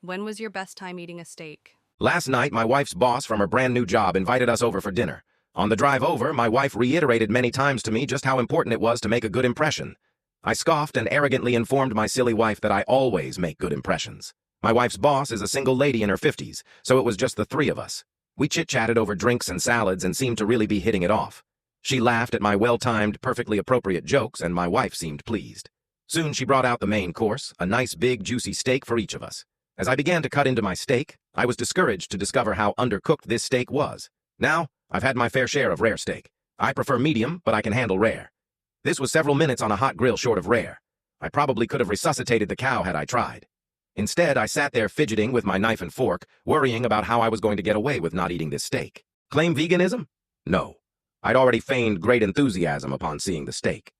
When was your best time eating a steak? Last night, my wife's boss from her brand new job invited us over for dinner. On the drive over, my wife reiterated many times to me just how important it was to make a good impression. I scoffed and arrogantly informed my silly wife that I always make good impressions. My wife's boss is a single lady in her 50s, so it was just the three of us. We chit-chatted over drinks and salads and seemed to really be hitting it off. She laughed at my well-timed, perfectly appropriate jokes, and my wife seemed pleased. Soon she brought out the main course, a nice big juicy steak for each of us. As I began to cut into my steak, I was discouraged to discover how undercooked this steak was. Now, I've had my fair share of rare steak. I prefer medium, but I can handle rare. This was several minutes on a hot grill short of rare. I probably could have resuscitated the cow had I tried. Instead, I sat there fidgeting with my knife and fork, worrying about how I was going to get away with not eating this steak. Claim veganism? No. I'd already feigned great enthusiasm upon seeing the steak.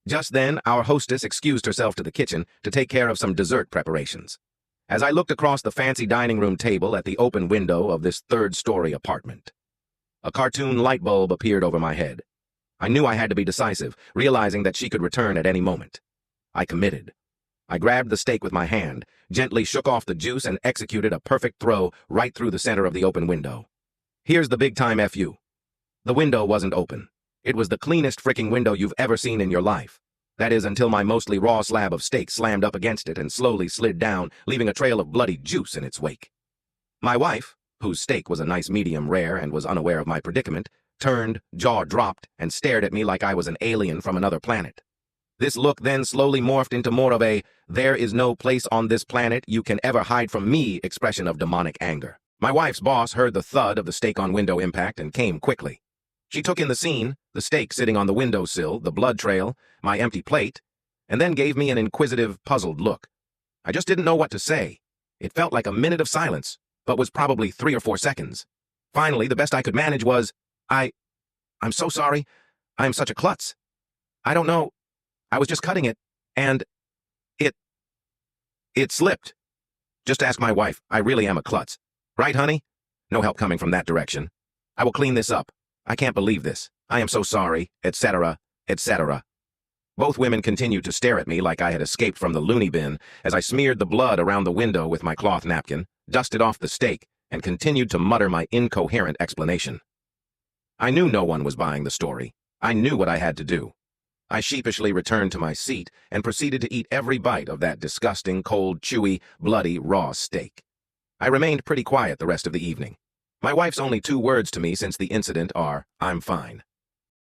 Just then, our hostess excused herself to the kitchen to take care of some dessert preparations. As I looked across the fancy dining room table at the open window of this third-story apartment, a cartoon light bulb appeared over my head. I knew I had to be decisive, realizing that she could return at any moment. I committed. I grabbed the steak with my hand, gently shook off the juice, and executed a perfect throw right through the center of the open window. Here's the big-time FU. The window wasn't open. It was the cleanest fricking window you've ever seen in your life. That is, until my mostly raw slab of steak slammed up against it and slowly slid down, leaving a trail of bloody juice in its wake. My wife, whose steak was a nice medium rare and was unaware of my predicament, turned, jaw dropped, and stared at me like I was an alien from another planet. This look then slowly morphed into more of a, "there is no place on this planet you can ever hide from me" expression of demonic anger. My wife's boss heard the thud of the steak-on-window impact and came quickly. She took in the scene, the steak sitting on the windowsill, the blood trail, my empty plate, and then gave me an inquisitive, puzzled look. I just didn't know what to say. It felt like a minute of silence, but was probably 3 or 4 seconds. Finally, the best I could manage was, I'm so sorry. I am such a klutz. I don't know. I was just cutting it, and it slipped. Just ask my wife. I really am a klutz. Right, honey? No help coming from that direction. I will clean this up. I can't believe this. I am so sorry, etc., etc. Both women continued to stare at me like I had escaped from the loony bin as I smeared the blood around the window with my cloth napkin, dusted off the steak, and continued to mutter my incoherent explanation. I knew no one was buying the story. I knew what I had to do. I sheepishly returned to my seat and proceeded to eat every bite of that disgusting, cold, chewy, bloody, raw steak. I remained pretty quiet the rest of the evening. My wife's only 2 words to me since the incident are, "I'm fine."